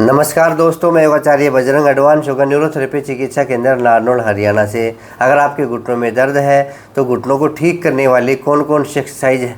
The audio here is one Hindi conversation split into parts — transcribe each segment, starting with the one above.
नमस्कार दोस्तों, मैं आचार्य बजरंग एडवांस शुगर न्यूरोथेरेपी चिकित्सा केंद्र नारनौल हरियाणा से। अगर आपके घुटनों में दर्द है तो घुटनों को ठीक करने वाली कौन कौन सी एक्सरसाइज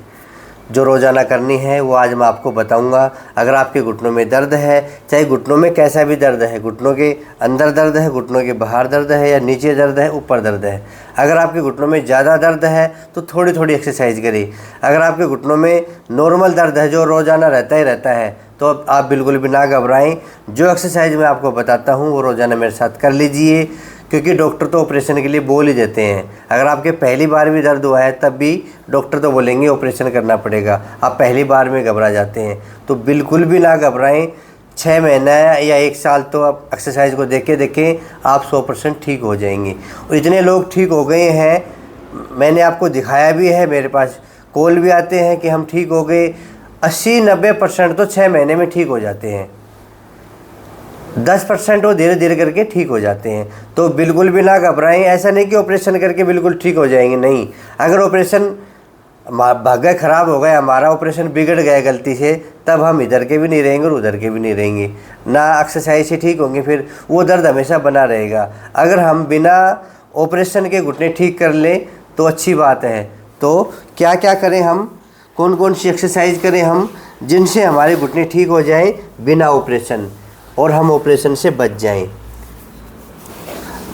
जो रोज़ाना करनी है वो आज मैं आपको बताऊंगा। अगर आपके घुटनों में दर्द है, चाहे घुटनों में कैसा भी दर्द है, घुटनों के अंदर दर्द है, घुटनों के बाहर दर्द है, या नीचे दर्द है, ऊपर दर्द है, अगर आपके घुटनों में ज़्यादा दर्द है तो थोड़ी थोड़ी एक्सरसाइज करिए। अगर आपके घुटनों में नॉर्मल दर्द है जो रोज़ाना रहता ही रहता है तो आप बिल्कुल भी ना घबराएं। जो एक्सरसाइज मैं आपको बताता हूँ वो रोज़ाना मेरे साथ कर लीजिए, क्योंकि डॉक्टर तो ऑपरेशन के लिए बोल ही देते हैं। अगर आपके पहली बार भी दर्द हुआ है तब भी डॉक्टर तो बोलेंगे ऑपरेशन करना पड़ेगा, आप पहली बार में घबरा जाते हैं। तो बिल्कुल भी ना घबराएं। 6 महीना या 1 साल तो आप एक्सरसाइज को देखें आप 100% ठीक हो जाएंगे। और इतने लोग ठीक हो गए हैं, मैंने आपको दिखाया भी है, मेरे पास कॉल भी आते हैं कि हम ठीक हो गए। 80-90% तो 6 महीने में ठीक हो जाते हैं, 10% वो धीरे धीरे करके ठीक हो जाते हैं। तो बिल्कुल भी ना घबराएं। ऐसा नहीं कि ऑपरेशन करके बिल्कुल ठीक हो जाएंगे, नहीं। अगर ऑपरेशन भाग्य ख़राब हो गया, हमारा ऑपरेशन बिगड़ गया गलती से, तब हम इधर के भी नहीं रहेंगे और उधर के भी नहीं रहेंगे, ना एक्सरसाइज से ठीक होंगे, फिर वो दर्द हमेशा बना रहेगा। अगर हम बिना ऑपरेशन के घुटने ठीक कर लें तो अच्छी बात है। तो क्या क्या करें हम, कौन कौन सी एक्सरसाइज करें हम जिनसे हमारे घुटने ठीक हो जाएं बिना ऑपरेशन, और हम ऑपरेशन से बच जाएं।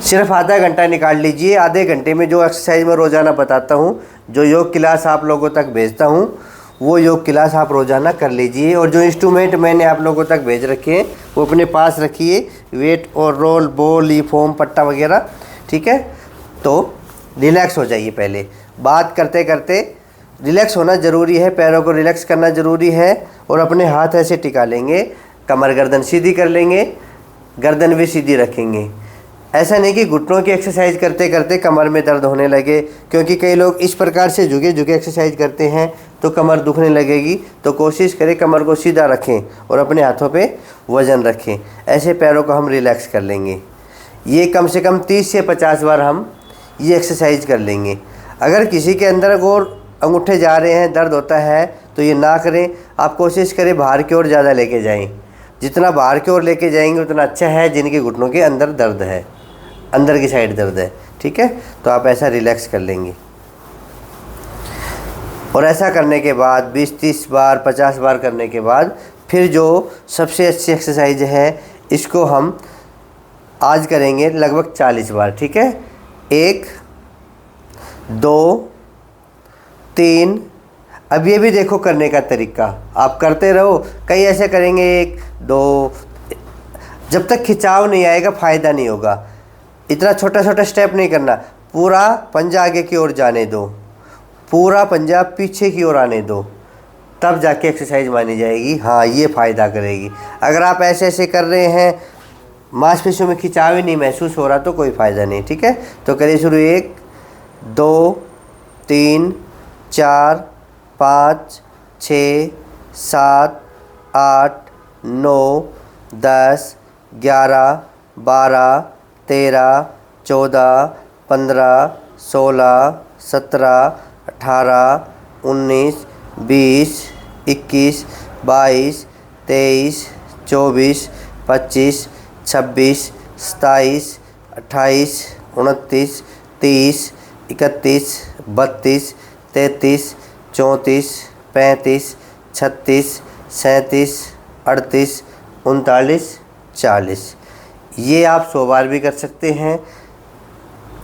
सिर्फ आधा घंटा निकाल लीजिए। आधे घंटे में जो एक्सरसाइज मैं रोज़ाना बताता हूँ, जो योग क्लास आप लोगों तक भेजता हूँ, वो योग क्लास आप रोज़ाना कर लीजिए। और जो इंस्ट्रूमेंट मैंने आप लोगों तक भेज रखे हैं वो अपने पास रखिए, वेट और रोल, बॉल, ये फोम, पट्टा वगैरह, ठीक है। तो रिलैक्स हो जाइए। पहले बात करते करते रिलैक्स होना ज़रूरी है, पैरों को रिलैक्स करना ज़रूरी है। और अपने हाथ ऐसे टिका लेंगे, कमर गर्दन सीधी कर लेंगे, गर्दन भी सीधी रखेंगे। ऐसा नहीं कि घुटनों की एक्सरसाइज करते करते कमर में दर्द होने लगे, क्योंकि कई लोग इस प्रकार से झुके झुके एक्सरसाइज करते हैं तो कमर दुखने लगेगी। तो कोशिश करें कमर को सीधा रखें और अपने हाथों पे वज़न रखें। ऐसे पैरों को हम रिलैक्स कर लेंगे। ये कम से कम 30 से 50 बार हम ये एक्सरसाइज कर लेंगे। अगर किसी के अंदर और अंगूठे जा रहे हैं, दर्द होता है, तो ये ना करें। आप कोशिश करें बाहर की ओर ज़्यादा लेके जाएं। जितना बाहर की ओर लेके जाएंगे उतना अच्छा है। जिनके घुटनों के अंदर दर्द है, अंदर की साइड दर्द है, ठीक है, तो आप ऐसा रिलैक्स कर लेंगे। और ऐसा करने के बाद 20-30 बार, 50 बार करने के बाद फिर जो सबसे अच्छी एक्सरसाइज है इसको हम आज करेंगे लगभग 40 बार, ठीक है। 1, 2, 3। अब ये भी देखो करने का तरीका, आप करते रहो। कई ऐसे करेंगे 1, 2, जब तक खिंचाव नहीं आएगा फ़ायदा नहीं होगा। इतना छोटा छोटा स्टेप नहीं करना। पूरा पंजा आगे की ओर जाने दो, पूरा पंजा पीछे की ओर आने दो, तब जाके एक्सरसाइज मानी जाएगी। हाँ, ये फ़ायदा करेगी। अगर आप ऐसे ऐसे कर रहे हैं, मांसपेशियों में खिंचाव ही नहीं महसूस हो रहा, तो कोई फ़ायदा नहीं, ठीक है। तो करिए शुरू। 1, 2, 3, 4, 5, 6, 7, 8, 9, 10, 11, 12, 13, 14, 15, 16, 17, 18, 19, 20, 21, 22, 23, 24, 25, 26, 27, 28, 29, 30, 31, 32, 33, 34, 35, 36, 37, 38, 39, 40। ये आप 100 बार भी कर सकते हैं,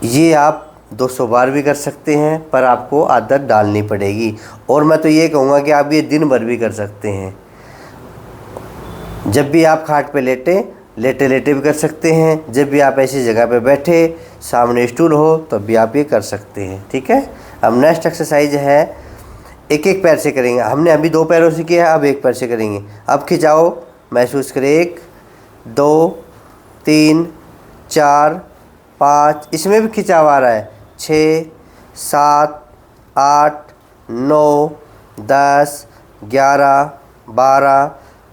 ये आप 200 बार भी कर सकते हैं, पर आपको आदत डालनी पड़ेगी। और मैं तो ये कहूँगा कि आप ये दिन भर भी कर सकते हैं। जब भी आप खाट पे लेटे लेटे भी कर सकते हैं, जब भी आप ऐसी जगह पे बैठे, सामने स्टूल हो, तब भी आप ये कर सकते हैं, ठीक है। अब नेक्स्ट एक्सरसाइज है, एक एक पैर से करेंगे। हमने अभी 2 पैरों से किया है, अब 1 पैर से करेंगे। अब खिंचाओ महसूस करें। 1, 2, 3, 4, 5, इसमें भी खिंचाव आ रहा है। 6, 7, 8, 9, 10, 11, 12,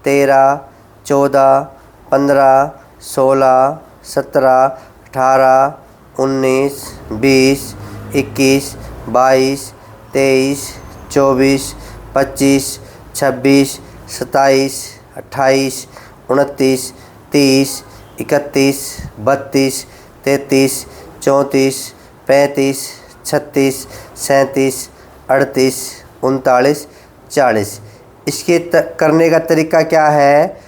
13, 14, 15, 16, 17, 18, 19, 20, 21, 22, 23, 24, 25, 26, 27, 28, 29, 30, 31, 32, 33, 34, 35, 36, 37, 38, 39, 40। इसके करने का तरीका क्या है?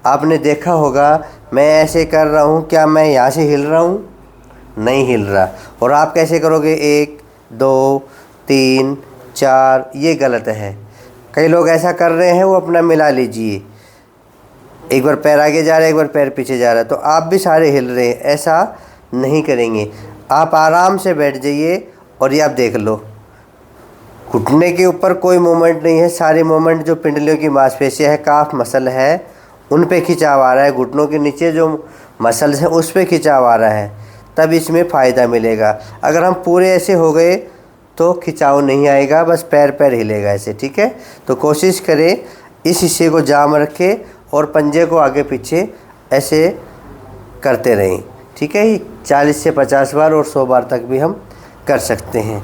आपने देखा होगा, मैं ऐसे कर रहा हूँ, क्या मैं यहाँ से हिल रहा हूँ? नहीं हिल रहा। और आप कैसे करोगे? 1, 2, 3, 4, ये गलत है। कई लोग ऐसा कर रहे हैं, वो अपना मिला लीजिए, एक बार पैर आगे जा रहा है, एक बार पैर पीछे जा रहा है, तो आप भी सारे हिल रहे हैं। ऐसा नहीं करेंगे। आप आराम से बैठ जाइए और ये आप देख लो, घुटने के ऊपर कोई मूवमेंट नहीं है। सारे मूवमेंट जो पिंडलियों की मांसपेशियां है, काफ मसल है, उन पे खिंचाव आ रहा है। घुटनों के नीचे जो मसल्स हैं उस पे खिंचाव आ रहा है, तब इसमें फ़ायदा मिलेगा। अगर हम पूरे ऐसे हो गए तो खिंचाव नहीं आएगा, बस पैर पैर हिलेगा ऐसे। ठीक है, तो कोशिश करें इस हिस्से को जाम रखें और पंजे को आगे पीछे ऐसे करते रहें। ठीक है, 40 से 50 बार और 100 बार तक भी हम कर सकते हैं।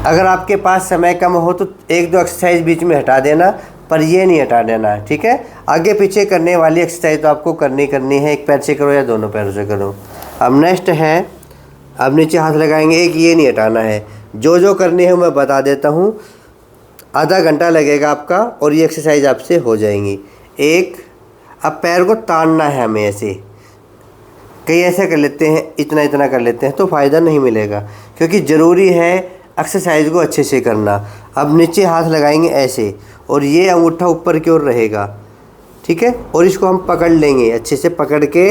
अगर आपके पास समय कम हो तो 1-2 एक्सरसाइज बीच में हटा देना, पर ये नहीं हटा देना है। ठीक है, आगे पीछे करने वाली एक्सरसाइज तो आपको करनी है। एक पैर से करो या दोनों पैरों से करो। अब नेक्स्ट है, अब नीचे हाथ लगाएंगे। एक ये नहीं हटाना है। जो करनी है मैं बता देता हूँ। आधा घंटा लगेगा आपका और ये एक्सरसाइज आपसे हो जाएंगी। एक, अब पैर को तानना है हमें ऐसे। कई ऐसे कर लेते हैं, इतना इतना कर लेते हैं, तो फ़ायदा नहीं मिलेगा, क्योंकि ज़रूरी है एक्सरसाइज को अच्छे से करना। अब नीचे हाथ लगाएंगे ऐसे और ये अंगूठा ऊपर की ओर रहेगा। ठीक है, और इसको हम पकड़ लेंगे अच्छे से, पकड़ के,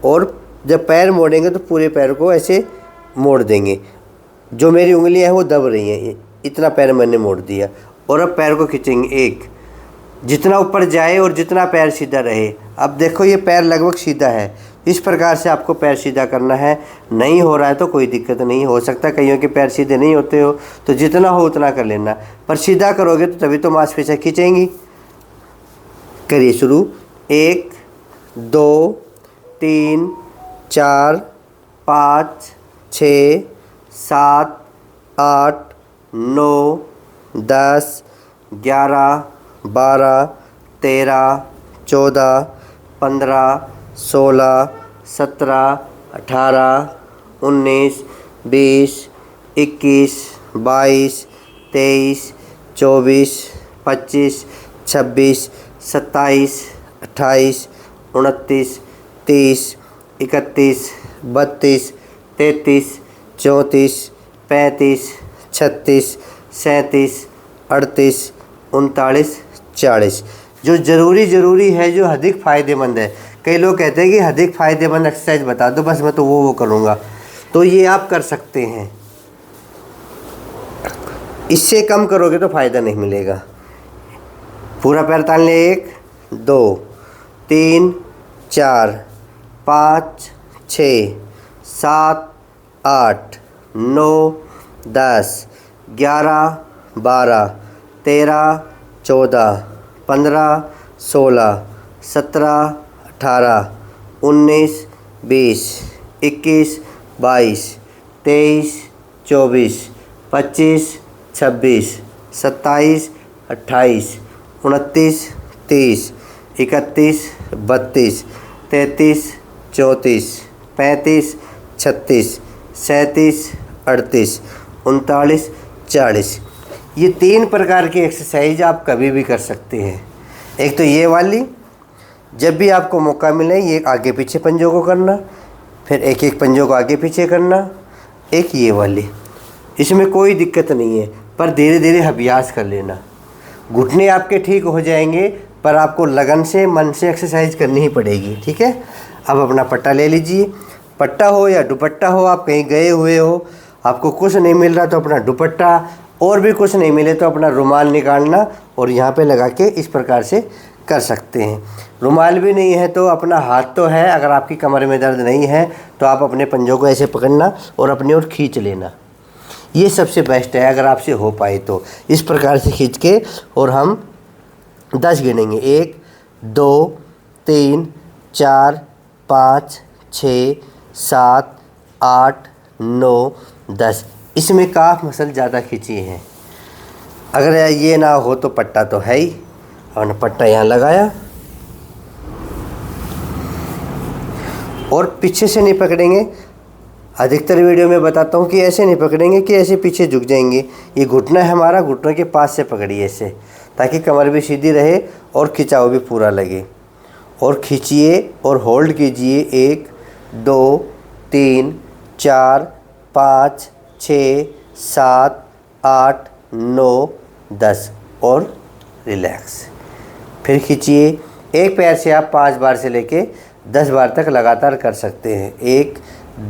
और जब पैर मोड़ेंगे तो पूरे पैर को ऐसे मोड़ देंगे। जो मेरी उंगलियां हैं वो दब रही हैं, इतना पैर मैंने मोड़ दिया। और अब पैर को खींचेंगे, एक, जितना ऊपर जाए और जितना पैर सीधा रहे। अब देखो ये पैर लगभग सीधा है। इस प्रकार से आपको पैर सीधा करना है। नहीं हो रहा है तो कोई दिक्कत नहीं, हो सकता कईयों के पैर सीधे नहीं होते हो, तो जितना हो उतना कर लेना, पर सीधा करोगे तो तभी तो मांसपेशियां खींचेंगी। करिए शुरू। 1, 2, 3, 4, 5, 6, 7, 8, 9, 10, 11, 12, 13, 14, 15, 16, 17, 18, 19, 20, 21, 22, 23, 24, 25, 26, 27, 28, 29, 30, 31, 32, 33, 34, 35, 36, 37, 38, 39, 40। जो ज़रूरी है, जो अधिक फ़ायदेमंद है। कई लोग कहते हैं कि अधिक फ़ायदेमंद एक्सरसाइज बता दो, बस मैं तो वो करूँगा, तो ये आप कर सकते हैं। इससे कम करोगे तो फ़ायदा नहीं मिलेगा। पूरा पैर तान ले। 1, 2, 3, 4, 5, 6, 7, 8, 9, 10, 11, 12, 13, 14, 15, 16, 17, 18, 19, 20, 21, 22, 23, 24, 25, 26, 27, 28, 29, 30, 31, 32, 33, 34, 35, 36, 37, 38, 39, 40। ये 3 प्रकार की एक्सरसाइज आप कभी भी कर सकते हैं। एक तो ये वाली, जब भी आपको मौका मिले ये आगे पीछे पंजों को करना, फिर एक एक पंजों को आगे पीछे करना। एक ये वाली, इसमें कोई दिक्कत नहीं है, पर धीरे धीरे अभ्यास कर लेना। घुटने आपके ठीक हो जाएंगे, पर आपको लगन से, मन से एक्सरसाइज करनी ही पड़ेगी। ठीक है, अब अपना पट्टा ले लीजिए। पट्टा हो या दुपट्टा हो, आप कहीं गए हुए हो, आपको कुछ नहीं मिल रहा तो अपना दुपट्टा, और भी कुछ नहीं मिले तो अपना रुमाल निकालना और यहाँ पे लगा के इस प्रकार से कर सकते हैं। रुमाल भी नहीं है तो अपना हाथ तो है, अगर आपकी कमर में दर्द नहीं है तो आप अपने पंजों को ऐसे पकड़ना और अपनी ओर खींच लेना। ये सबसे बेस्ट है अगर आपसे हो पाए तो। इस प्रकार से खींच के और हम 10 गिनेंगे। 1, 2, 3, 4, 5, 6, 7, 8, 9, 10। इसमें काफ मसल ज़्यादा खींची है। अगर ये ना हो तो पट्टा तो है ही, और पट्टा यहाँ लगाया और पीछे से नहीं पकड़ेंगे। अधिकतर वीडियो में बताता हूँ कि ऐसे नहीं पकड़ेंगे कि ऐसे पीछे झुक जाएंगे। ये घुटना है हमारा, घुटनों के पास से पकड़िए ऐसे, ताकि कमर भी सीधी रहे और खिंचाव भी पूरा लगे। और खींचिए और होल्ड कीजिए। 1 2 3 4 5 6 7 8 9 10 और रिलैक्स। फिर खींचिए। एक पैर से आप 5 बार से लेके 10 बार तक लगातार कर सकते हैं। 1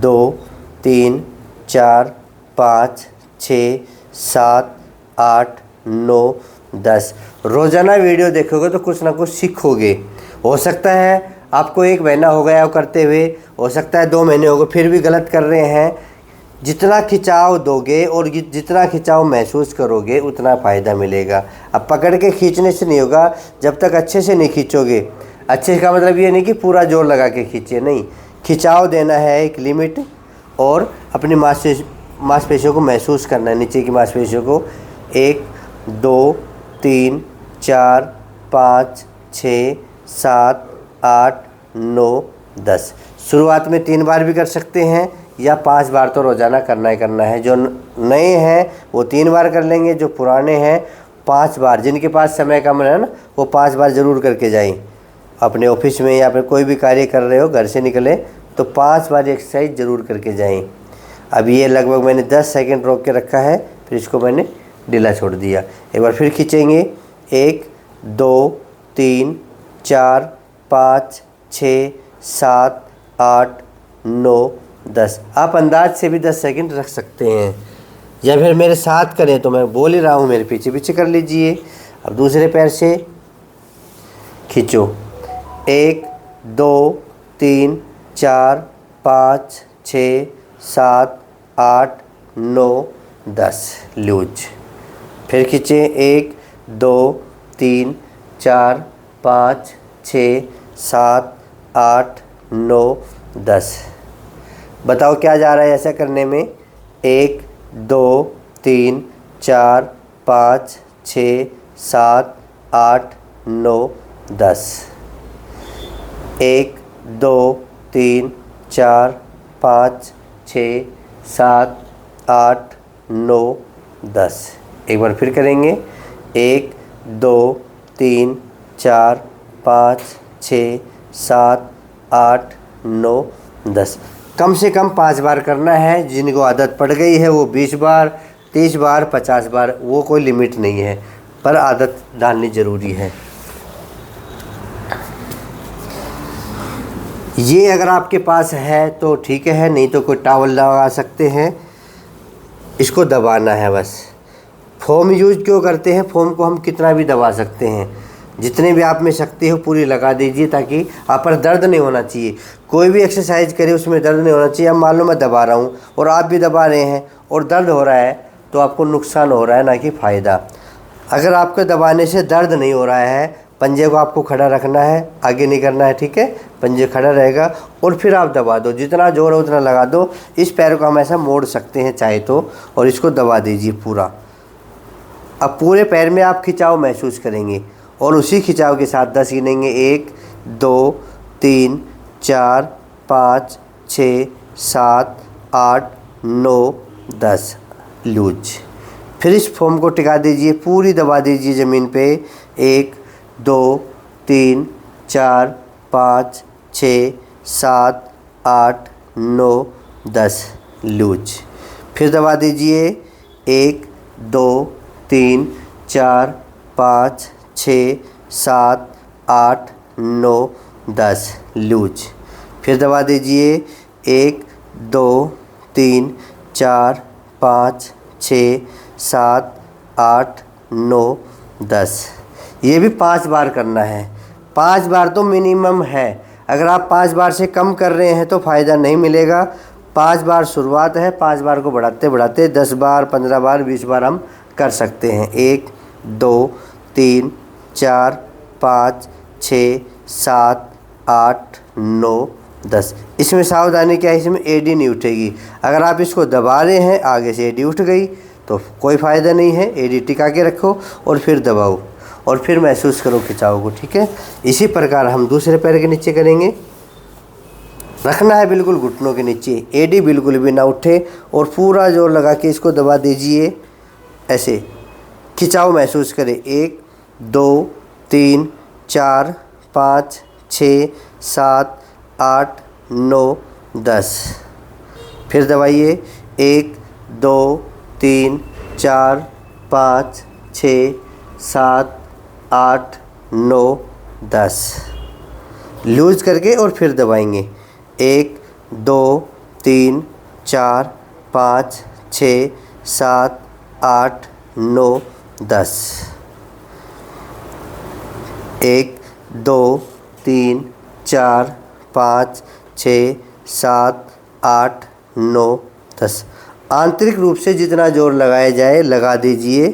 2 3 4 5 6 7 8 9 10। रोज़ाना वीडियो देखोगे तो कुछ ना कुछ सीखोगे। हो सकता है आपको 1 महीना हो गया करते हुए, हो सकता है 2 महीने हो गए फिर भी गलत कर रहे हैं। जितना खिंचाव दोगे और जितना खिंचाव महसूस करोगे उतना फ़ायदा मिलेगा। अब पकड़ के खींचने से नहीं होगा जब तक अच्छे से नहीं खींचोगे। अच्छे का मतलब ये नहीं कि पूरा जोर लगा के खींचे, नहीं, खिंचाव देना है एक लिमिट, और अपनी मांसपेशियों को महसूस करना है, नीचे की मांसपेशियों को। 1 2 3 4 5 6 7 8 9 10। शुरुआत में 3 बार भी कर सकते हैं या 5 बार तो रोज़ाना करना ही करना है। जो नए हैं वो 3 बार कर लेंगे, जो पुराने हैं 5 बार। जिनके पास समय कम है ना, वो 5 बार ज़रूर करके जाएं। अपने ऑफिस में या फिर कोई भी कार्य कर रहे हो, घर से निकले तो 5 बार एक्सरसाइज ज़रूर करके जाएं। अब ये लगभग मैंने 10 सेकंड रोक के रखा है, फिर इसको मैंने ढीला छोड़ दिया। एक बार फिर खींचेंगे। 1 2 3 4 5 6 7 8 9 10। आप अंदाज से भी 10 सेकंड रख सकते हैं, या फिर मेरे साथ करें तो मैं बोल ही रहा हूँ, मेरे पीछे पीछे कर लीजिए। अब दूसरे पैर से खींचो। 1 2 3 4 5 6 7 8 9 10 लूज। फिर खींचे। 1 2 3 4 5 6 7 8 9 10। बताओ क्या जा रहा है ऐसा करने में? 1 2 3 4 5 6 7 8 9 10। 1 2 3 4 5 6 7 8 9 10। एक बार फिर करेंगे। 1 2 3 4 5 6 7 8 9 10। कम से कम 5 बार करना है। जिनको आदत पड़ गई है वो 20 बार 30 बार 50 बार, वो कोई लिमिट नहीं है, पर आदत डालनी ज़रूरी है। ये अगर आपके पास है तो ठीक है, नहीं तो कोई टॉवल लगा सकते हैं। इसको दबाना है बस। फोम यूज क्यों करते हैं? फोम को हम कितना भी दबा सकते हैं, जितने भी आप में शक्ति हो पूरी लगा दीजिए, ताकि आप पर दर्द नहीं होना चाहिए। कोई भी एक्सरसाइज करें उसमें दर्द नहीं होना चाहिए। अब मान लो मैं दबा रहा हूँ और आप भी दबा रहे हैं और दर्द हो रहा है, तो आपको नुकसान हो रहा है, ना कि फ़ायदा। अगर आपके दबाने से दर्द नहीं हो रहा है, पंजे को आपको खड़ा रखना है, आगे नहीं करना है, ठीक है? पंजे खड़ा रहेगा और फिर आप दबा दो, जितना जोर है उतना लगा दो। इस पैर को हम ऐसा मोड़ सकते हैं चाहे तो, और इसको दबा दीजिए पूरा। अब पूरे पैर में आप खिंचाव महसूस करेंगे और उसी खिंचाव के साथ 10 गिनेंगे। 1 2 3 4 5 6 7 8 9 10 लूज। फिर इस फोम को टिका दीजिए, पूरी दबा दीजिए ज़मीन पे। 1 2 3 4 5 6 7 8 9 10 लूज। फिर दबा दीजिए। 1 2 3 4 5 6 7 8 9 10 लूज। फिर दबा दीजिए। 1 2 3 4 5 6 7 8 9 10। ये भी 5 बार करना है। 5 बार तो मिनिमम है। अगर आप 5 बार से कम कर रहे हैं तो फ़ायदा नहीं मिलेगा। 5 बार शुरुआत है, 5 बार को बढ़ाते बढ़ाते 10 बार 15 बार 20 बार हम कर सकते हैं। 1 2 3 4 5 6 7 8 9 10। इसमें सावधानी क्या है, इसमें एडी नहीं उठेगी। अगर आप इसको दबा रहे हैं, आगे से एडी उठ गई तो कोई फ़ायदा नहीं है। एडी टिका के रखो और फिर दबाओ और फिर महसूस करो खिंचाव को, ठीक है? इसी प्रकार हम दूसरे पैर के नीचे करेंगे। रखना है बिल्कुल घुटनों के नीचे, एडी बिल्कुल भी ना उठे और पूरा जोर लगा के इसको दबा दीजिए। ऐसे खिंचाव महसूस करें। 1 2 3 4 5 6 7 8 9 10। फिर दबाइए। 1 2 3 4 5 6 7 8 9 10। लूज करके और फिर दबाएंगे। 1 2 3 4 5 6 7 8 9 10। 1 2 3 4 5 6 7 8 9 10। आंतरिक रूप से जितना जोर लगाया जाए लगा दीजिए।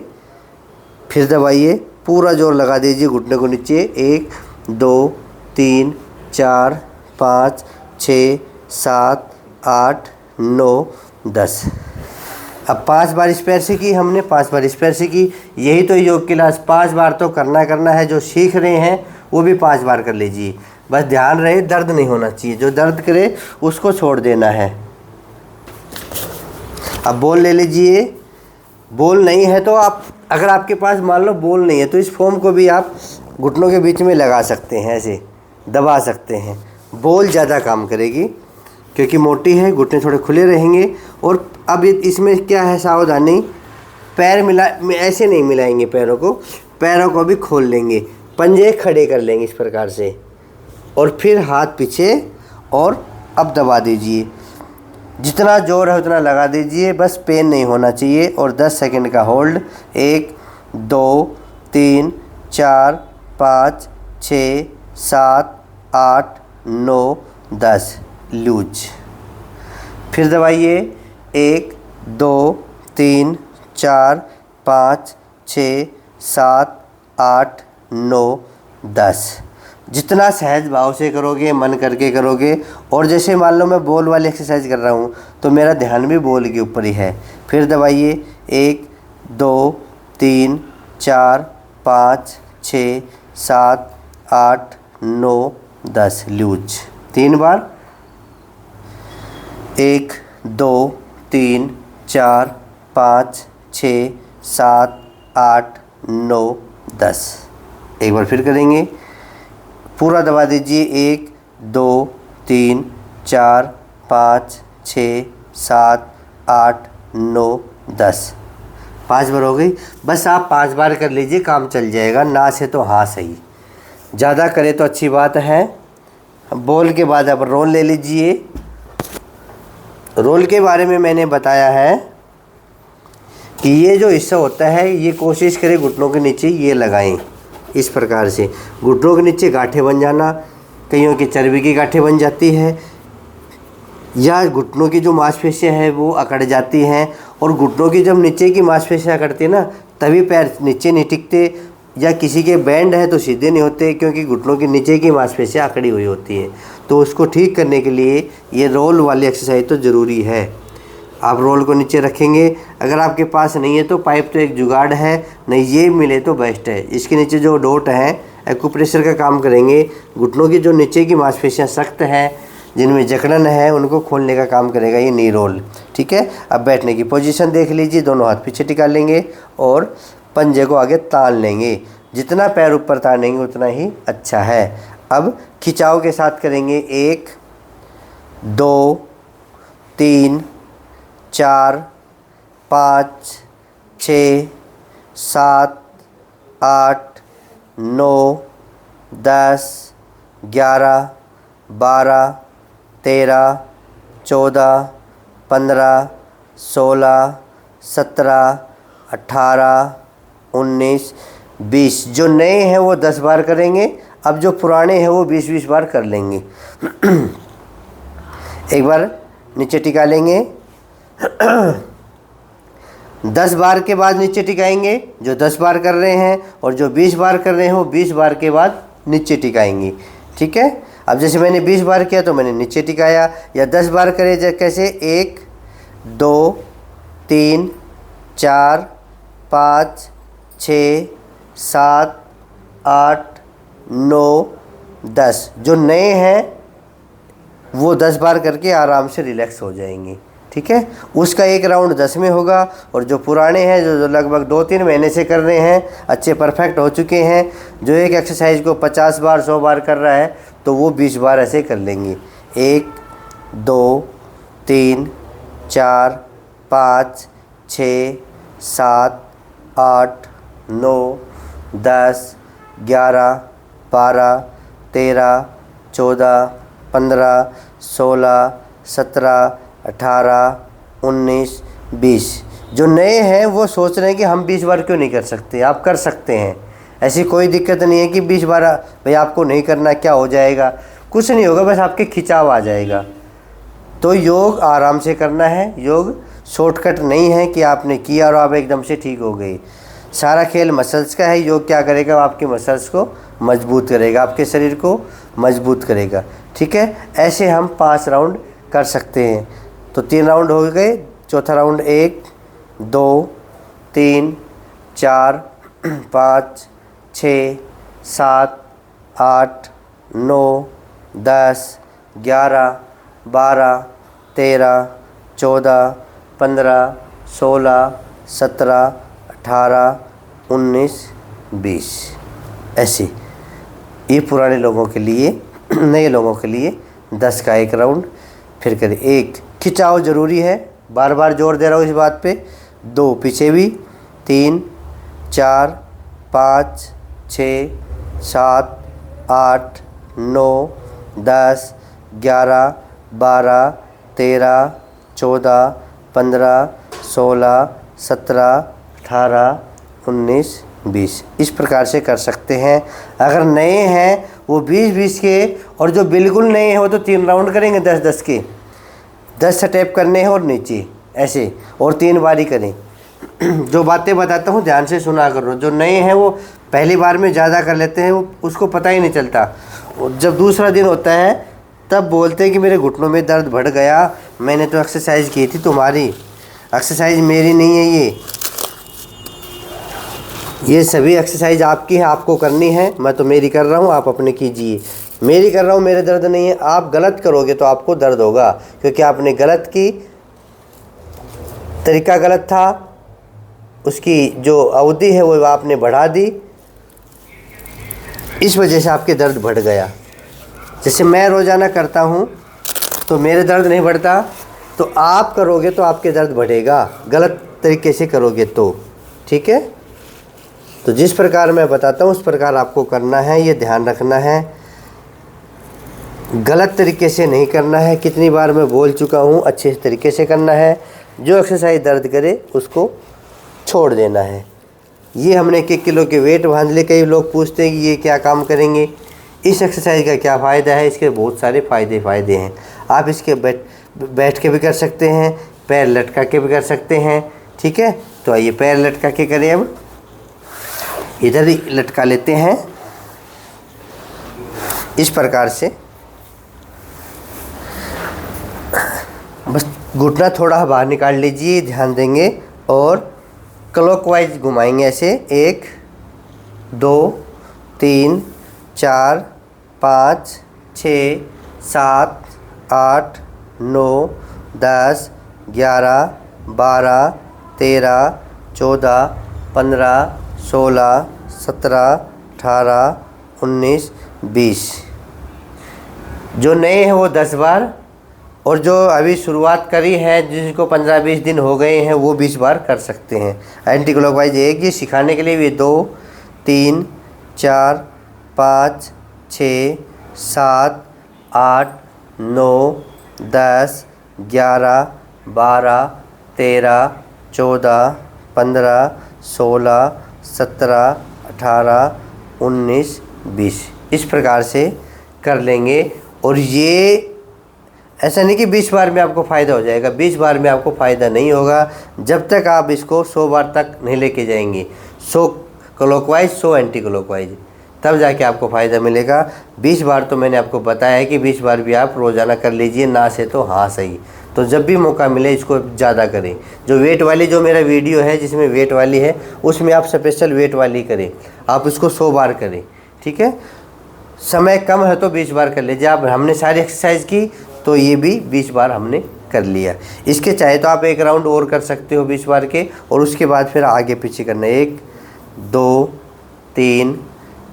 फिर दबाइए, पूरा जोर लगा दीजिए घुटने को नीचे। 1 2 3 4 5 6 7 8 9 10। अब 5 बार इस पैर से की हमने, 5 बार इस पैर से की। यही तो योग क्लास 5 बार तो करना है। जो सीख रहे हैं वो भी 5 बार कर लीजिए। बस ध्यान रहे दर्द नहीं होना चाहिए, जो दर्द करे उसको छोड़ देना है। अब बॉल ले लीजिए। बॉल नहीं है तो आप, अगर आपके पास मान लो बॉल नहीं है तो इस फोम को भी आप घुटनों के बीच में लगा सकते हैं, ऐसे दबा सकते हैं। बॉल ज़्यादा काम करेगी क्योंकि मोटी है, घुटने थोड़े खुले रहेंगे। और अब इसमें क्या है सावधानी, पैर ऐसे नहीं मिलाएंगे पैरों को भी खोल लेंगे, पंजे खड़े कर लेंगे इस प्रकार से और फिर हाथ पीछे। और अब दबा दीजिए, जितना जोर है उतना लगा दीजिए, बस पेन नहीं होना चाहिए। और 10 सेकंड का होल्ड। 1 2 3 4 5 6 7 8 9 10। लूज। फिर दबाइए। 1 2 3 4 5 6 7 8 9 10। जितना सहज भाव से करोगे, मन करके करोगे। और जैसे मान लो मैं बॉल वाली एक्सरसाइज कर रहा हूँ तो मेरा ध्यान भी बॉल के ऊपर ही है। फिर दबाइए। 1 2 3 4 5 6 7 8 9 10। लूज 3 बार। 1 2 3 4 5 6 7 8 9 10। एक बार फिर करेंगे, पूरा दबा दीजिए। 1 2 3 4 5 6 7 8 9 10। 5 बार हो गई। बस आप 5 बार कर लीजिए, काम चल जाएगा। ना से तो हाँ सही, ज़्यादा करे तो अच्छी बात है। बॉल के बाद अब रोल ले लीजिए। रोल के बारे में मैंने बताया है कि ये जो हिस्सा होता है ये कोशिश करें घुटनों के नीचे ये लगाएं इस प्रकार से। घुटनों के नीचे गांठें बन जाना, कईयों की चर्बी की गांठें बन जाती है या घुटनों की जो मांसपेशियां है वो अकड़ जाती हैं। और घुटनों की जब नीचे की मांसपेशियां अकड़ती है ना तभी पैर नीचे नहीं टिकते, या किसी के बैंड है तो सीधे नहीं होते क्योंकि घुटनों के नीचे की मांसपेशियां अकड़ी हुई होती है। तो उसको ठीक करने के लिए ये रोल वाली एक्सरसाइज तो ज़रूरी है। आप रोल को नीचे रखेंगे। अगर आपके पास नहीं है तो पाइप तो एक जुगाड़ है, नहीं ये मिले तो बेस्ट है। इसके नीचे जो डॉट है एक्यूप्रेशर का काम करेंगे। घुटनों की जो नीचे की मांसपेशियां सख्त हैं, जिनमें जकड़न है, उनको खोलने का काम करेगा ये नी रोल। ठीक है। अब बैठने की पोजीशन देख लीजिए। दोनों हाथ पीछे टिका लेंगे और पंजे को आगे तान लेंगे। जितना पैर ऊपर तानेंगे उतना ही अच्छा है। अब खिंचाव के साथ करेंगे। 1 2 3 4 5 6 7 8 9 10 11 12 13 14 15 16 17 18 19 20। जो नए हैं वो 10 बार करेंगे। अब जो पुराने हैं वो 20-20 बार कर लेंगे। एक बार नीचे टिका लेंगे। 10 बार के बाद नीचे टिकाएंगे जो 10 बार कर रहे हैं, और जो 20 बार कर रहे हैं वो 20 बार के बाद नीचे टिकाएंगे। ठीक है। अब जैसे मैंने 20 बार किया तो मैंने नीचे टिकाया, या 10 बार करे कैसे 1 2 3 4 5 6 7 8 9 10। जो नए हैं वो 10 बार करके आराम से रिलैक्स हो जाएंगी। ठीक है, उसका एक राउंड 10 में होगा। और जो पुराने हैं, जो लगभग 2-3 महीने से कर रहे हैं, अच्छे परफेक्ट हो चुके हैं, जो एक एक्सरसाइज को 50 बार 100 बार कर रहा है, तो वो 20 बार ऐसे कर लेंगे। 1 2 3 4 5 6 7 8 9 10 11 12 13 14 15 16 17 18 19 20। जो नए हैं वो सोच रहे हैं कि हम 20 बार क्यों नहीं कर सकते। आप कर सकते हैं, ऐसी कोई दिक्कत नहीं है कि 20 बार भाई आपको नहीं करना, क्या हो जाएगा, कुछ नहीं होगा, बस आपके खिंचाव आ जाएगा। तो योग आराम से करना है, योग शॉर्टकट नहीं है कि आपने किया और आप एकदम से ठीक हो गई। सारा खेल मसल्स का है। योग क्या करेगा, आपके मसल्स को मजबूत करेगा, आपके शरीर को मजबूत करेगा। ठीक है, ऐसे हम 5 राउंड कर सकते हैं। तो 3 राउंड हो गए, चौथा राउंड 1 2 3 4 5 6 7 8 9 10 11 12 13 14 15 16 17 18 19 20। ऐसे ये पुराने लोगों के लिए, नए लोगों के लिए 10 का एक राउंड। फिर करें। 1 खिंचाव ज़रूरी है, बार बार जोर दे रहा हूँ इस बात पे। 2 पीछे भी। 3 4 5 6 7 8 9 10 11 12 13 14 15 16 17 18 19 20। इस प्रकार से कर सकते हैं। अगर नए हैं वो 20-20 के, और जो बिल्कुल नए हैं वो तो 3 राउंड करेंगे 10-10 के। 10 स्टेप करने हैं और नीचे ऐसे, और 3 बारी करें। जो बातें बताता हूँ ध्यान से सुना करो। जो नए हैं वो पहली बार में ज़्यादा कर लेते हैं, वो उसको पता ही नहीं चलता। और जब दूसरा दिन होता है तब बोलते हैं कि मेरे घुटनों में दर्द बढ़ गया, मैंने तो एक्सरसाइज की थी, तुम्हारी एक्सरसाइज मेरी नहीं है। ये सभी एक्सरसाइज आपकी है, आपको करनी है। मैं तो मेरी कर रहा हूँ, आप अपने कीजिए। मेरी कर रहा हूँ, मेरे दर्द नहीं है। आप गलत करोगे तो आपको दर्द होगा, क्योंकि आपने गलत की, तरीका गलत था, उसकी जो अवधि है वो आपने बढ़ा दी, इस वजह से आपके दर्द बढ़ गया। जैसे मैं रोज़ाना करता हूँ तो मेरे दर्द नहीं बढ़ता, तो आप करोगे तो आपके दर्द बढ़ेगा, गलत तरीके से करोगे तो। ठीक है, तो जिस प्रकार मैं बताता हूँ उस प्रकार आपको करना है, ये ध्यान रखना है। गलत तरीके से नहीं करना है। कितनी बार मैं बोल चुका हूँ, अच्छे तरीके से करना है। जो एक्सरसाइज दर्द करे उसको छोड़ देना है। ये हमने 1 किलो के वेट बांध ले। कई लोग पूछते हैं कि ये क्या काम करेंगे, इस एक्सरसाइज का क्या फ़ायदा है। इसके बहुत सारे फ़ायदे हैं। आप इसके बैठ के भी कर सकते हैं, पैर लटका के भी कर सकते हैं। ठीक है, तो आइए पैर लटका के करें। अब इधर ही लटका लेते हैं इस प्रकार से। बस घुटना थोड़ा बाहर निकाल लीजिए, ध्यान देंगे, और क्लॉकवाइज घुमाएंगे ऐसे। 1 2 3 4 5 6 7 8 9 10 11 12 13 14 15 16 17 18 19 20। जो नए हैं वो 10 बार, और जो अभी शुरुआत करी है, जिसको 15-20 दिन हो गए हैं, वो 20 बार कर सकते हैं। एंटी क्लॉकवाइज 1, ये सिखाने के लिए भी 2 3 4 5 6 7 8 9 10 11 12 13 14 15 16 17 18 19 20। इस प्रकार से कर लेंगे। और ये ऐसा नहीं कि 20 बार में आपको फ़ायदा हो जाएगा। 20 बार में आपको फ़ायदा नहीं होगा जब तक आप इसको 100 बार तक नहीं लेके जाएंगे। 100 क्लॉकवाइज 100 एंटी क्लॉकवाइज, तब जाके आपको फ़ायदा मिलेगा। 20 बार तो मैंने आपको बताया है कि 20 बार भी आप रोज़ाना कर लीजिए, ना से तो हाँ सही। तो जब भी मौका मिले इसको ज़्यादा करें। जो वेट वाली, जो मेरा वीडियो है जिसमें वेट वाली है, उसमें आप स्पेशल वेट वाली करें। आप उसको 100 बार करें। ठीक है, समय कम है तो 20 बार कर लीजिए। आप हमने सारी एक्सरसाइज की तो ये भी 20 बार हमने कर लिया। इसके चाहे तो आप एक राउंड और कर सकते हो 20 बार के, और उसके बाद फिर आगे पीछे करना है। 1 2 3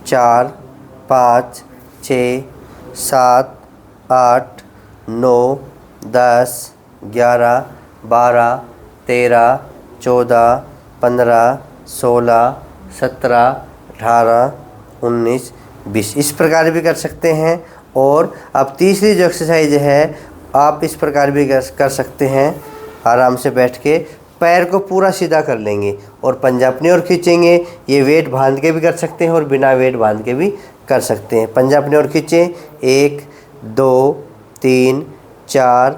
4 5 6 7 8 9 10 11 12 13 14 15 16 17 18 19 20 इस प्रकार भी कर सकते हैं। और अब तीसरी जो एक्सरसाइज है आप इस प्रकार भी कर सकते हैं। आराम से बैठ के पैर को पूरा सीधा कर लेंगे और पंजा अपनी ओर खींचेंगे। ये वेट बांध के भी कर सकते हैं और बिना वेट बांध के भी कर सकते हैं। पंजा अपनी ओर खींचें। 1 2 3 4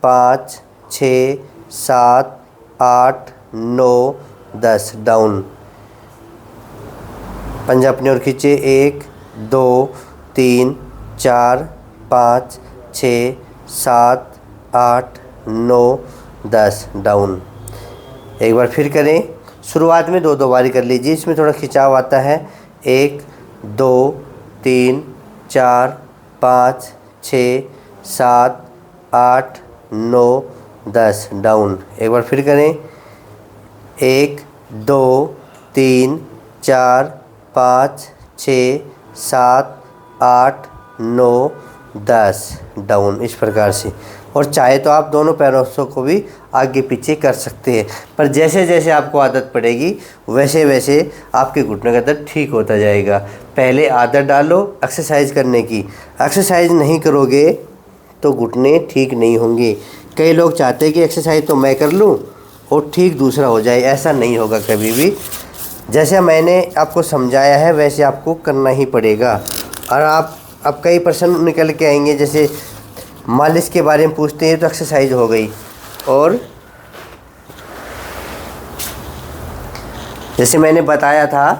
5 6 7 8 9 10 डाउन। पंजा अपनी ओर खींचे। 1 2 3 4 5 6 7 8 9 10 डाउन। एक बार फिर करें। शुरुआत में 2 बारी कर लीजिए, इसमें थोड़ा खिंचाव आता है। 1 2 3 4 5 6 7 8 9 10 डाउन। एक बार फिर करें। 1 2 3 4 5 6 7 8 9 10 डाउन। इस प्रकार से। और चाहे तो आप दोनों पैरों को भी आगे पीछे कर सकते हैं, पर जैसे जैसे आपको आदत पड़ेगी वैसे वैसे आपके घुटने का दर्द ठीक होता जाएगा। पहले आदत डालो एक्सरसाइज करने की। एक्सरसाइज नहीं करोगे तो घुटने ठीक नहीं होंगे। कई लोग चाहते हैं कि एक्सरसाइज तो मैं कर लूँ और ठीक दूसरा हो जाए, ऐसा नहीं होगा कभी भी। जैसे मैंने आपको समझाया है वैसे आपको करना ही पड़ेगा। और आप अब कई प्रश्न निकल के आएंगे, जैसे मालिश के बारे में पूछते हैं तो एक्सरसाइज हो गई। और जैसे मैंने बताया था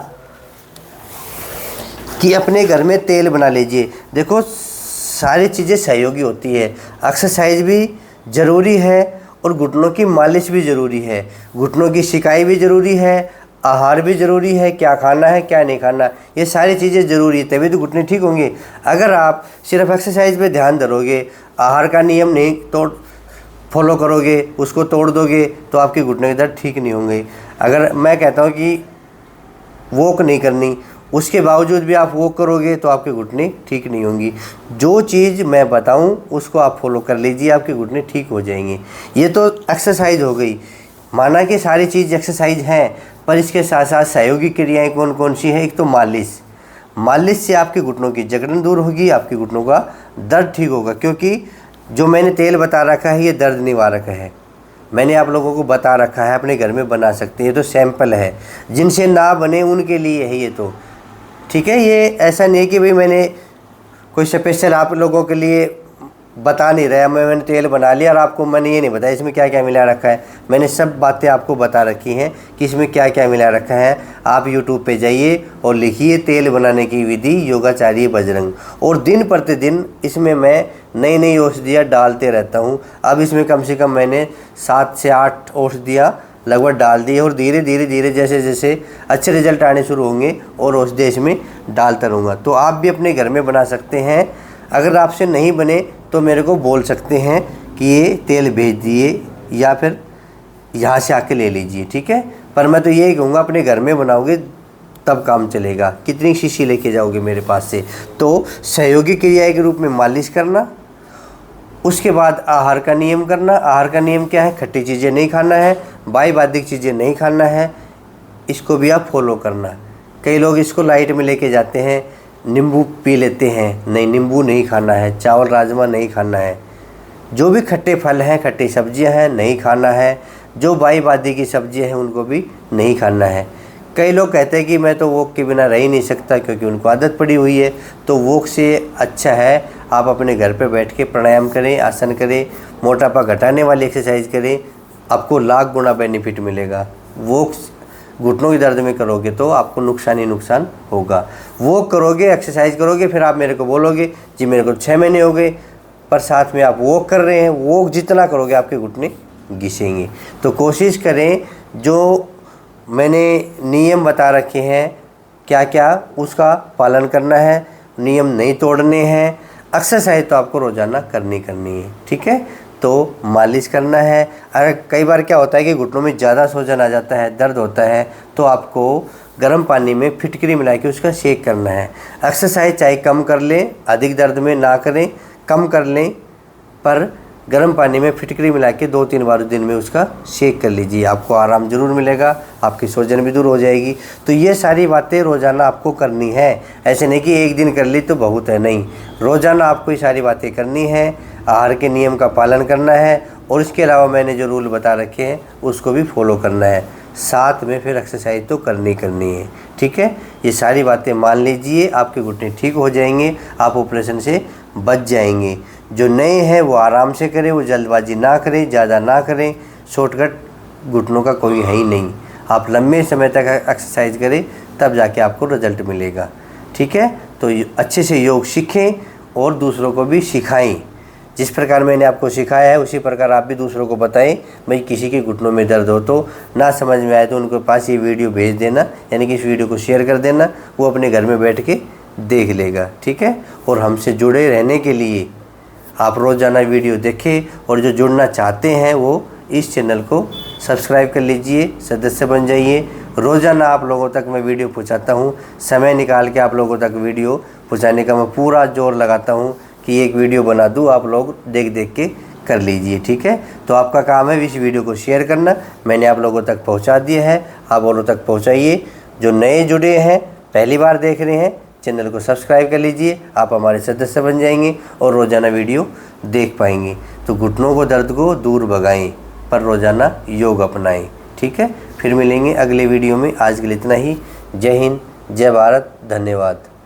कि अपने घर में तेल बना लीजिए। देखो सारी चीज़ें सहयोगी होती है। एक्सरसाइज भी ज़रूरी है और घुटनों की मालिश भी ज़रूरी है। घुटनों की सिकाई भी ज़रूरी है, आहार भी ज़रूरी है, क्या खाना है क्या नहीं खाना, ये सारी चीज़ें ज़रूरी है, तभी तो घुटने ठीक होंगे। अगर आप सिर्फ एक्सरसाइज पे ध्यान धरोगे, आहार का नियम नहीं फॉलो करोगे, उसको तोड़ दोगे, तो आपके घुटने के दर्द ठीक नहीं होंगे। अगर मैं कहता हूँ कि वॉक नहीं करनी, उसके बावजूद भी आप वॉक करोगे तो आपके घुटने ठीक नहीं होंगी। जो चीज़ मैं बताऊँ उसको आप फॉलो कर लीजिए, आपके घुटने ठीक हो जाएंगे। ये तो एक्सरसाइज हो गई। माना कि सारी चीज़ एक्सरसाइज हैं, पर इसके साथ साथ सहयोगी क्रियाएं कौन कौन सी हैं। एक तो मालिश। मालिश से आपके घुटनों की जकड़न दूर होगी, आपके घुटनों का दर्द ठीक होगा। क्योंकि जो मैंने तेल बता रखा है ये दर्द निवारक है, मैंने आप लोगों को बता रखा है, अपने घर में बना सकते हैं। ये तो सैंपल है, जिनसे ना बने उनके लिए है ये तो, ठीक है। ये ऐसा नहीं है कि भाई मैंने कोई स्पेशल आप लोगों के लिए बता नहीं रहा। मैंने तेल बना लिया और आपको मैंने ये नहीं बताया इसमें क्या क्या मिला रखा है। मैंने सब बातें आपको बता रखी हैं कि इसमें क्या क्या मिला रखा है। आप YouTube पे जाइए और लिखिए तेल बनाने की विधि योगाचार्य बजरंग, और दिन प्रतिदिन इसमें मैं नई नई औषधियाँ डालते रहता हूँ। अब इसमें कम से कम मैंने 7 से 8 औषधियाँ लगभग डाल दी है, और धीरे धीरे धीरे जैसे जैसे अच्छे रिजल्ट आने शुरू होंगे और औषधि इसमें डालता रहूँगा। तो आप भी अपने घर में बना सकते हैं। अगर आपसे नहीं बने तो मेरे को बोल सकते हैं कि ये तेल भेज दिए या फिर यहाँ से आके ले लीजिए, ठीक है। पर मैं तो यही कहूँगा अपने घर में बनाओगे तब काम चलेगा। कितनी शीशी लेके जाओगे मेरे पास से। तो सहयोगी क्रिया के रूप में मालिश करना, उसके बाद आहार का नियम करना। आहार का नियम क्या है? खट्टी चीज़ें नहीं खाना है, बाईवादिक चीज़ें नहीं खाना है, इसको भी आप फॉलो करना। कई लोग इसको लाइट में लेके जाते हैं, नींबू पी लेते हैं, नहीं नींबू नहीं खाना है, चावल राजमा नहीं खाना है, जो भी खट्टे फल हैं खट्टी सब्जियां हैं नहीं खाना है, जो बाईवादी की सब्जियां हैं उनको भी नहीं खाना है। कई लोग कहते हैं कि मैं तो वॉक के बिना रह ही नहीं सकता, क्योंकि उनको आदत पड़ी हुई है। तो वॉक से अच्छा है आप अपने घर पे बैठ के प्राणायाम करें, आसन करें, मोटापा घटाने वाली एक्सरसाइज करें, आपको लाख गुना बेनिफिट मिलेगा। वॉक घुटनों के दर्द में करोगे तो आपको नुकसान ही नुकसान होगा। वॉक करोगे, एक्सरसाइज करोगे, फिर आप मेरे को बोलोगे जी मेरे को 6 महीने हो गए, पर साथ में आप वॉक कर रहे हैं। वॉक जितना करोगे आपके घुटने घिसेंगे। तो कोशिश करें जो मैंने नियम बता रखे हैं क्या क्या उसका पालन करना है, नियम नहीं तोड़ने हैं। एक्सरसाइज तो आपको रोज़ाना करनी है, ठीक है। तो मालिश करना है। अगर कई बार क्या होता है कि घुटनों में ज़्यादा सूजन आ जाता है, दर्द होता है, तो आपको गर्म पानी में फिटकरी मिला के उसका शेक करना है। एक्सरसाइज चाहे कम कर लें, अधिक दर्द में ना करें, कम कर लें, पर गर्म पानी में फिटकरी मिला के 2-3 बार दिन में उसका शेक कर लीजिए, आपको आराम ज़रूर मिलेगा, आपकी सूजन भी दूर हो जाएगी। तो ये सारी बातें रोज़ाना आपको करनी है। ऐसे नहीं कि एक दिन कर ली तो बहुत है, नहीं, रोज़ाना आपको ये सारी बातें करनी है। आहार के नियम का पालन करना है और इसके अलावा मैंने जो रूल बता रखे हैं उसको भी फॉलो करना है। साथ में फिर एक्सरसाइज तो करनी है, ठीक है। ये सारी बातें मान लीजिए, आपके घुटने ठीक हो जाएंगे, आप ऑपरेशन से बच जाएंगे। जो नए हैं वो आराम से करें, वो जल्दबाजी ना करें, ज़्यादा ना करें। शॉर्टकट घुटनों का कोई है ही नहीं। आप लंबे समय तक एक्सरसाइज करें, तब जाके आपको रिजल्ट मिलेगा, ठीक है। तो अच्छे से योग सीखें और दूसरों को भी सिखाएं। जिस प्रकार मैंने आपको सिखाया है उसी प्रकार आप भी दूसरों को बताएं। भाई किसी के घुटनों में दर्द हो तो ना समझ में आए तो उनके पास ये वीडियो भेज देना, यानी कि इस वीडियो को शेयर कर देना, वो अपने घर में बैठ के देख लेगा, ठीक है। और हमसे जुड़े रहने के लिए आप रोज़ाना वीडियो देखें, और जो जुड़ना चाहते हैं वो इस चैनल को सब्सक्राइब कर लीजिए, सदस्य बन जाइए। रोज़ाना आप लोगों तक मैं वीडियो पहुंचाता हूं, समय निकाल के आप लोगों तक वीडियो पहुंचाने का मैं पूरा जोर लगाता हूं कि एक वीडियो बना दूं, आप लोग देख देख के कर लीजिए, ठीक है। तो आपका काम है इस वीडियो को शेयर करना। मैंने आप लोगों तक पहुँचा दिया है, आप लोगों तक पहुँचाइए। जो नए जुड़े हैं, पहली बार देख रहे हैं, चैनल को सब्सक्राइब कर लीजिए, आप हमारे सदस्य बन जाएंगे और रोज़ाना वीडियो देख पाएंगे। तो घुटनों को दर्द को दूर भगाएं, पर रोज़ाना योग अपनाएं, ठीक है। फिर मिलेंगे अगले वीडियो में। आज के लिए इतना ही। जय हिंद, जय भारत, धन्यवाद।